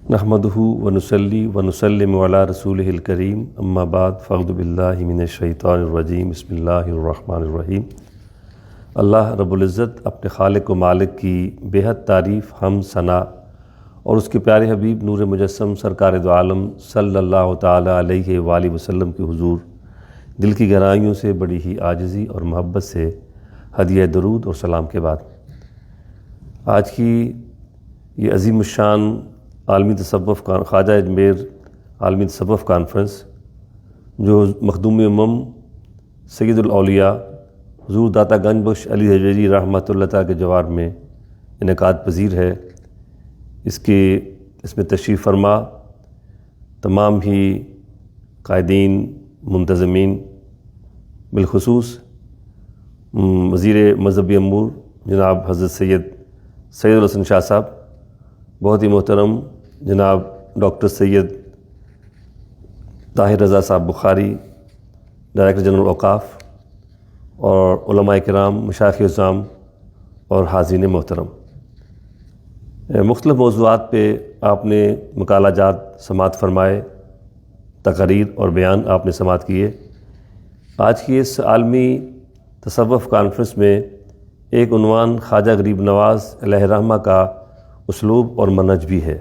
نحمدہ ونصلی ونسلم علی رسولہ الکریم اما بعد فاعوذ باللہ من الشیطان الرجیم بسم اللہ الرحمن الرحیم۔ اللہ رب العزت اپنے خالق و مالک کی بے حد تعریف، حمد، ثنا اور اس کے پیارے حبیب نور مجسم سرکار دو عالم صلی اللہ تعالی علیہ وآلہ وسلم کے حضور دل کی گہرائیوں سے بڑی ہی عاجزی اور محبت سے ہدیہ درود اور سلام کے بعد آج کی یہ عظیم الشان عالمی تصوف خواجہ اجمیر عالمی تصوف کانفرنس جو مخدوم امم سید الاولیاء حضور داتا گنج بخش علی حجویری رحمۃ اللہ تعالیٰ کے جوار میں انعقاد پذیر ہے، اس میں تشریف فرما تمام ہی قائدین، منتظمین، بالخصوص وزیر مذہبی امور جناب حضرت سید الحسن شاہ صاحب، بہت ہی محترم جناب ڈاکٹر سید طاہر رضا صاحب بخاری ڈائریکٹر جنرل اوقاف، اور علماء کرام، مشائخ اعظام اور حاضرین محترم۔ مختلف موضوعات پہ آپ نے مقالہ جات سماعت فرمائے، تقاریر اور بیان آپ نے سماعت کیے۔ آج کی اس عالمی تصوف کانفرنس میں ایک عنوان خواجہ غریب نواز علیہ رحمہ کا اسلوب اور منہج بھی ہے۔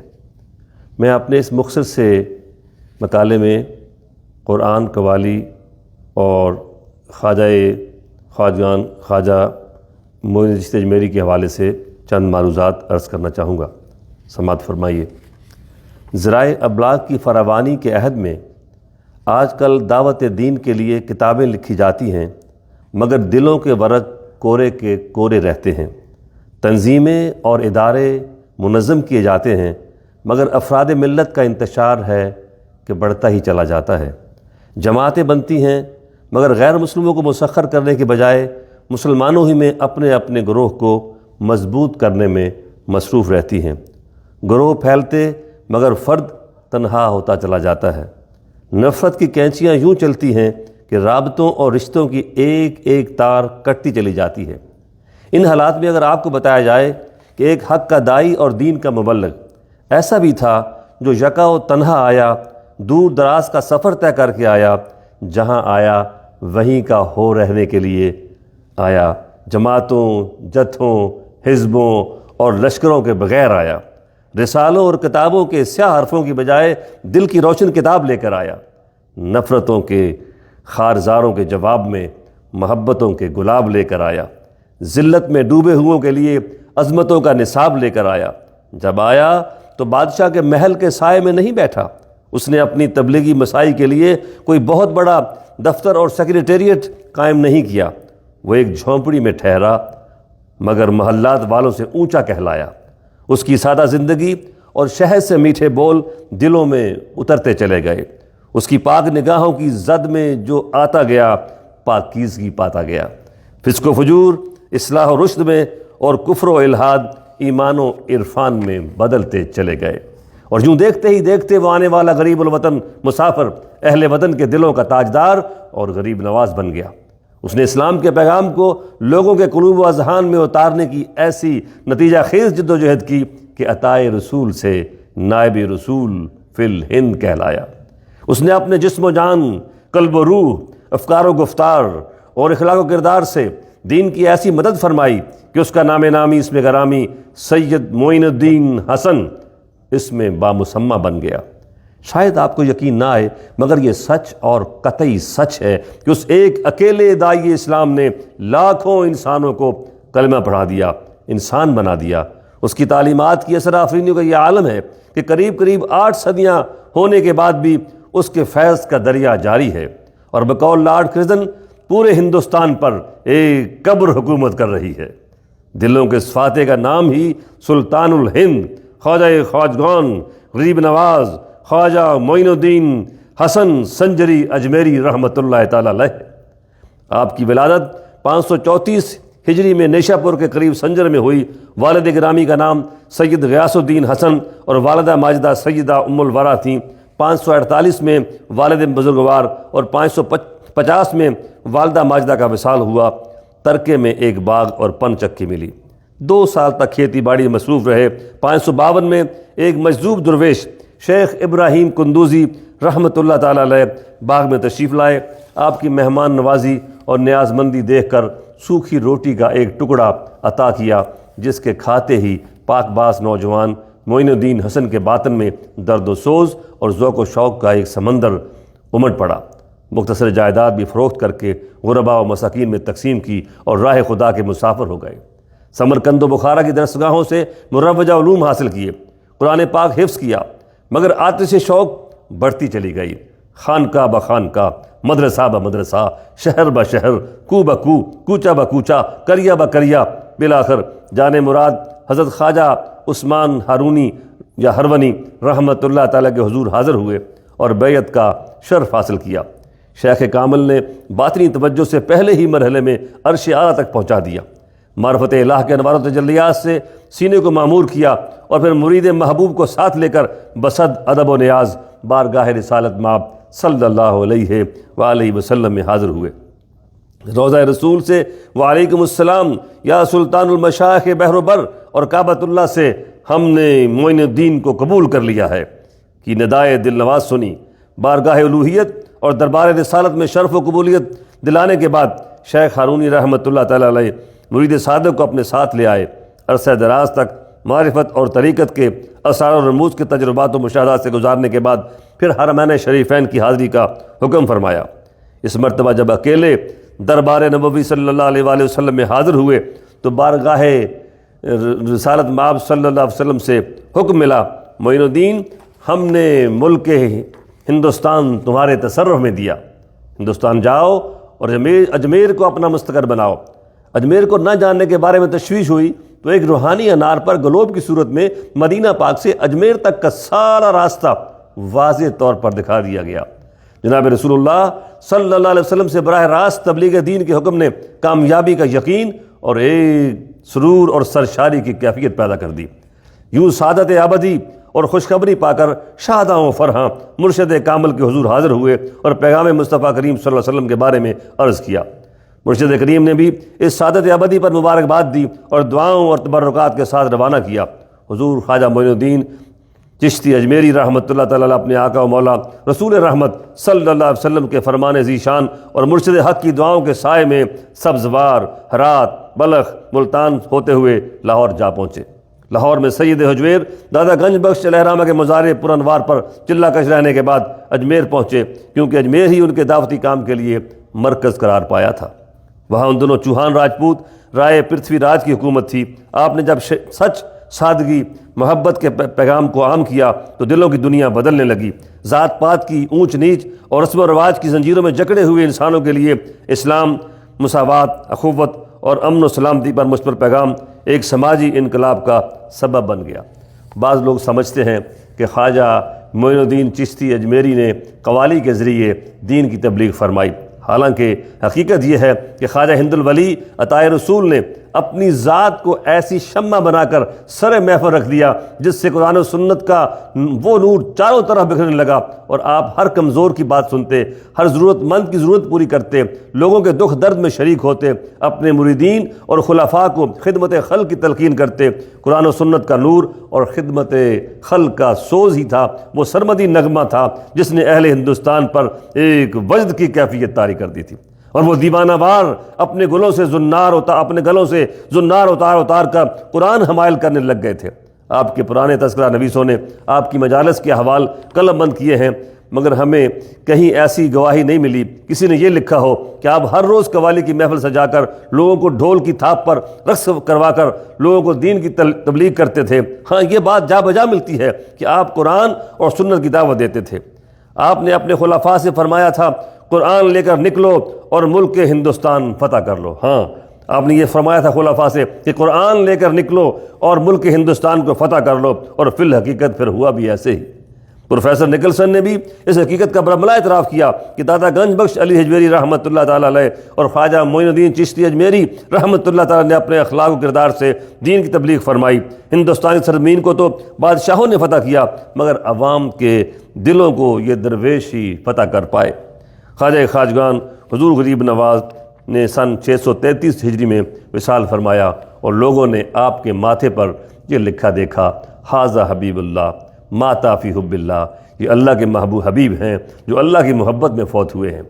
میں اپنے اس مختصر سے مقالے میں قرآن، قوالی اور خواجہ معین چشتی اجمیری کے حوالے سے چند معروضات عرض کرنا چاہوں گا، سماعت فرمائیے۔ ذرائع ابلاغ کی فراوانی کے عہد میں آج کل دعوت دین کے لیے کتابیں لکھی جاتی ہیں، مگر دلوں کے ورق کورے کے کورے رہتے ہیں۔ تنظیمیں اور ادارے منظم کیے جاتے ہیں، مگر افراد ملت کا انتشار ہے کہ بڑھتا ہی چلا جاتا ہے۔ جماعتیں بنتی ہیں، مگر غیر مسلموں کو مسخر کرنے کے بجائے مسلمانوں ہی میں اپنے اپنے گروہ کو مضبوط کرنے میں مصروف رہتی ہیں۔ گروہ پھیلتے مگر فرد تنہا ہوتا چلا جاتا ہے۔ نفرت کی کینچیاں یوں چلتی ہیں کہ رابطوں اور رشتوں کی ایک ایک تار کٹتی چلی جاتی ہے۔ ان حالات میں اگر آپ کو بتایا جائے کہ ایک حق کا داعی اور دین کا مبلغ ایسا بھی تھا جو یکا و تنہا آیا، دور دراز کا سفر طے کر کے آیا، جہاں آیا وہیں کا ہو رہنے کے لیے آیا، جماعتوں، جتھوں، حزبوں اور لشکروں کے بغیر آیا، رسالوں اور کتابوں کے سیاہ حرفوں کی بجائے دل کی روشن کتاب لے کر آیا، نفرتوں کے خارزاروں کے جواب میں محبتوں کے گلاب لے کر آیا، ذلت میں ڈوبے ہوئوں کے لیے عظمتوں کا نصاب لے کر آیا۔ جب آیا تو بادشاہ کے محل کے سائے میں نہیں بیٹھا، اس نے اپنی تبلیغی مساعی کے لیے کوئی بہت بڑا دفتر اور سیکریٹریٹ قائم نہیں کیا، وہ ایک جھونپڑی میں ٹھہرا مگر محلات والوں سے اونچا کہلایا۔ اس کی سادہ زندگی اور شہد سے میٹھے بول دلوں میں اترتے چلے گئے۔ اس کی پاک نگاہوں کی زد میں جو آتا گیا پاکیزگی پاتا گیا۔ فسق و فجور اصلاح و رشد میں اور کفر و الحاد ایمان و عرفان میں بدلتے چلے گئے، اور یوں دیکھتے ہی دیکھتے وہ آنے والا غریب الوطن مسافر اہل وطن کے دلوں کا تاجدار اور غریب نواز بن گیا۔ اس نے اسلام کے پیغام کو لوگوں کے قلوب و اذہان میں اتارنے کی ایسی نتیجہ خیز جد و جہد کی کہ عطائے رسول سے نائب رسول فی الہند کہلایا۔ اس نے اپنے جسم و جان، قلب و روح، افکار و گفتار اور اخلاق و کردار سے دین کی ایسی مدد فرمائی کہ اس کا نام نامی اسم گرامی سید معین الدین حسن اس میں بامسمہ بن گیا۔ شاید آپ کو یقین نہ آئے، مگر یہ سچ اور قطعی سچ ہے کہ اس ایک اکیلے داعی اسلام نے لاکھوں انسانوں کو کلمہ پڑھا دیا، انسان بنا دیا۔ اس کی تعلیمات کی اثر آفرینیوں کا یہ عالم ہے کہ قریب 8 صدیاں ہونے کے بعد بھی اس کے فیض کا دریا جاری ہے، اور بقول لارڈ کرزن پورے ہندوستان پر ایک قبر حکومت کر رہی ہے۔ دلوں کے فاتح کا نام ہی سلطان الہند خواجہ خواجگان غریب نواز خواجہ معین الدین حسن سنجری اجمیری رحمۃ اللہ تعالی علیہ۔ آپ کی ولادت 534 ہجری میں نیشہ پور کے قریب سنجر میں ہوئی۔ والد گرامی کا نام سید غیاث الدین حسن اور والدہ ماجدہ سیدہ ام الورا تھیں۔ 548 میں والد بزرگوار اور 550 میں والدہ ماجدہ کا وصال ہوا۔ ترکے میں ایک باغ اور پن چکی ملی۔ 2 سال تک کھیتی باڑی میں مصروف رہے۔ 552 میں ایک مجذوب درویش شیخ ابراہیم قندوزی رحمۃ اللہ تعالیٰ علیہ باغ میں تشریف لائے۔ آپ کی مہمان نوازی اور نیاز مندی دیکھ کر سوکھی روٹی کا ایک ٹکڑا عطا کیا، جس کے کھاتے ہی پاک باز نوجوان معین الدین حسن کے باطن میں درد و سوز اور ذوق و شوق کا ایک سمندر امڈ پڑا۔ مختصر جائیداد بھی فروخت کر کے غرباء و مساکین میں تقسیم کی اور راہ خدا کے مسافر ہو گئے۔ سمرقند و بخارا کی درسگاہوں سے مروجہ علوم حاصل کیے، قرآن پاک حفظ کیا، مگر آتش شوق بڑھتی چلی گئی۔ خانقاہ بخانقاہ، مدرسہ بمدرسہ، شہر بشہر، کو بکو، کوچہ بکوچہ، کریا بکریا، بالآخر جان مراد حضرت خواجہ عثمان ہارونی یا ہرونی رحمۃ اللہ تعالیٰ کے حضور حاضر ہوئے اور بیعت کا شرف حاصل کیا۔ شیخ کامل نے باطنی توجہ سے پہلے ہی مرحلے میں عرش اعلیٰ تک پہنچا دیا، معرفت الہ کے انوار و تجلیات سے سینے کو معمور کیا، اور پھر مرید محبوب کو ساتھ لے کر بصد ادب و نیاز بارگاہ رسالت مآب صلی اللہ علیہ وآلہ وسلم میں حاضر ہوئے۔ روضہ رسول سے وعلیکم السلام یا سلطان المشائخ بحر و بر اور کعبۃ اللہ سے ہم نے معین الدین کو قبول کر لیا ہے کی ندائے دل نواز سنی۔ بارگاہ الوہیت اور دربار رسالت میں شرف و قبولیت دلانے کے بعد شیخ ہارونی رحمۃ اللہ تعالیٰ علیہ مرید صادق کو اپنے ساتھ لے آئے۔ عرصہ دراز تک معرفت اور طریقت کے اسرار و رموز کے تجربات و مشاہدات سے گزارنے کے بعد پھر حرمین شریفین کی حاضری کا حکم فرمایا۔ اس مرتبہ جب اکیلے دربار نبوی صلی اللہ علیہ وآلہ وسلم میں حاضر ہوئے تو بارگاہ رسالت مآب صلی اللہ علیہ وسلم سے حکم ملا، معین الدین ہم نے ملک ہندوستان تمہارے تصرف میں دیا، ہندوستان جاؤ اور اجمیر کو اپنا مستقر بناؤ۔ اجمیر کو نہ جاننے کے بارے میں تشویش ہوئی تو ایک روحانی انار پر گلوب کی صورت میں مدینہ پاک سے اجمیر تک کا سارا راستہ واضح طور پر دکھا دیا گیا۔ جناب رسول اللہ صلی اللہ علیہ وسلم سے براہ راست تبلیغ دین کے حکم نے کامیابی کا یقین اور ایک سرور اور سرشاری کی کیفیت پیدا کر دی۔ یوں سعادت ابدی اور خوشخبری پا کر شاہداں و فرحاں مرشد کامل کے حضور حاضر ہوئے اور پیغام مصطفیٰ کریم صلی اللہ علیہ وسلم کے بارے میں عرض کیا۔ مرشد کریم نے بھی اس سعادت ابدی پر مبارکباد دی اور دعاؤں اور تبرکات کے ساتھ روانہ کیا۔ حضور خواجہ معین الدین چشتی اجمیری رحمۃ اللہ تعالیٰ اپنے آقا و مولا رسول رحمت صلی اللہ علیہ وسلم کے فرمان ذیشان اور مرشد حق کی دعاؤں کے سائے میں سبزوار، ہرات، بلخ، ملتان ہوتے ہوئے لاہور جا پہنچے۔ لاہور میں سید حجویر دادا گنج بخش علیہ الرحمہ کے مزار پر انوار پر چلہ کش رہنے کے بعد اجمیر پہنچے، کیونکہ اجمیر ہی ان کے دعوتی کام کے لیے مرکز قرار پایا تھا۔ وہاں ان دنوں چوہان راجپوت رائے پرتھوی راج کی حکومت تھی۔ آپ نے جب سچ، سادگی، محبت کے پیغام کو عام کیا تو دلوں کی دنیا بدلنے لگی۔ ذات پات کی اونچ نیچ اور رسم و رواج کی زنجیروں میں جکڑے ہوئے انسانوں کے لیے اسلام مساوات، اخوت اور امن و سلامتی پر مثبت پیغام ایک سماجی انقلاب کا سبب بن گیا۔ بعض لوگ سمجھتے ہیں کہ خواجہ معین الدین چشتی اجمیری نے قوالی کے ذریعے دین کی تبلیغ فرمائی، حالانکہ حقیقت یہ ہے کہ خواجہ ہند الولی عطائے رسول نے اپنی ذات کو ایسی شمع بنا کر سر محفل رکھ دیا جس سے قرآن و سنت کا وہ نور چاروں طرف بکھرنے لگا، اور آپ ہر کمزور کی بات سنتے، ہر ضرورت مند کی ضرورت پوری کرتے، لوگوں کے دکھ درد میں شریک ہوتے، اپنے مریدین اور خلفاء کو خدمت خلق کی تلقین کرتے۔ قرآن و سنت کا نور اور خدمت خلق کا سوز ہی تھا، وہ سرمدی نغمہ تھا جس نے اہل ہندوستان پر ایک وجد کی کیفیت طاری کر دی تھی، اور وہ دیوانہ وار اپنے گلوں سے زنار اتار کر قرآن حمائل کرنے لگ گئے تھے۔ آپ کے پرانے تذکرہ نویسوں نے آپ کی مجالس کے احوال قلم بند کیے ہیں، مگر ہمیں کہیں ایسی گواہی نہیں ملی کسی نے یہ لکھا ہو کہ آپ ہر روز قوالی کی محفل سجا کر لوگوں کو ڈھول کی تھاپ پر رقص کروا کر لوگوں کو دین کی تبلیغ کرتے تھے۔ ہاں، یہ بات جا بجا ملتی ہے کہ آپ قرآن اور سنت کی دعوت دیتے تھے۔ آپ نے اپنے خلفاء سے فرمایا تھا، قرآن لے کر نکلو اور ملک ہندوستان فتح کر لو۔ ہاں، آپ نے یہ فرمایا تھا خلفاء سے کہ قرآن لے کر نکلو اور ملک ہندوستان کو فتح کر لو، اور فی الحقیقت پھر ہوا بھی ایسے ہی۔ پروفیسر نکلسن نے بھی اس حقیقت کا برملا اعتراف کیا کہ دادا گنج بخش علی حجویری رحمۃ اللہ تعالیٰ علیہ اور خواجہ معین الدین چشتی اجمیری رحمۃ اللہ تعالیٰ نے اپنے اخلاق و کردار سے دین کی تبلیغ فرمائی۔ ہندوستانی سرزمین کو تو بادشاہوں نے فتح کیا، مگر عوام کے دلوں کو یہ درویش ہی فتح کر پائے۔ خواجہ خواجگان حضور غریب نواز نے سن 633 ہجری میں وصال فرمایا، اور لوگوں نے آپ کے ماتھے پر یہ لکھا دیکھا، ھذا حبیب اللہ مات فی حب اللہ، یہ اللہ کے محبوب حبیب ہیں جو اللہ کی محبت میں فوت ہوئے ہیں۔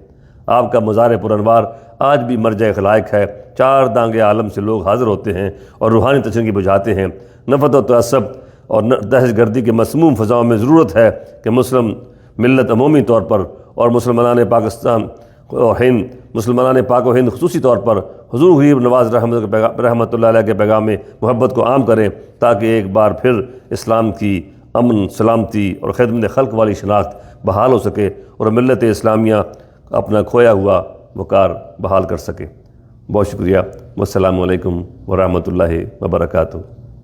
آپ کا مزار پرانوار آج بھی مرجع خلائق ہے، چار دانگ عالم سے لوگ حاضر ہوتے ہیں اور روحانی تشنگی بجھاتے ہیں۔ نفرت و تعصب اور دہشت گردی کے مسموم فضاؤں میں ضرورت ہے کہ مسلم ملت عمومی طور پر اور مسلمانان پاکستان اور ہند، مسلمانان پاک و ہند خصوصی طور پر حضور غریب نواز رحمۃ اللہ علیہ کے پیغام محبت کو عام کریں، تاکہ ایک بار پھر اسلام کی امن، سلامتی اور خدمت خلق والی شناخت بحال ہو سکے اور ملت اسلامیہ اپنا کھویا ہوا وقار بحال کر سکے۔ بہت شکریہ۔ والسلام علیکم ورحمۃ اللہ وبرکاتہ۔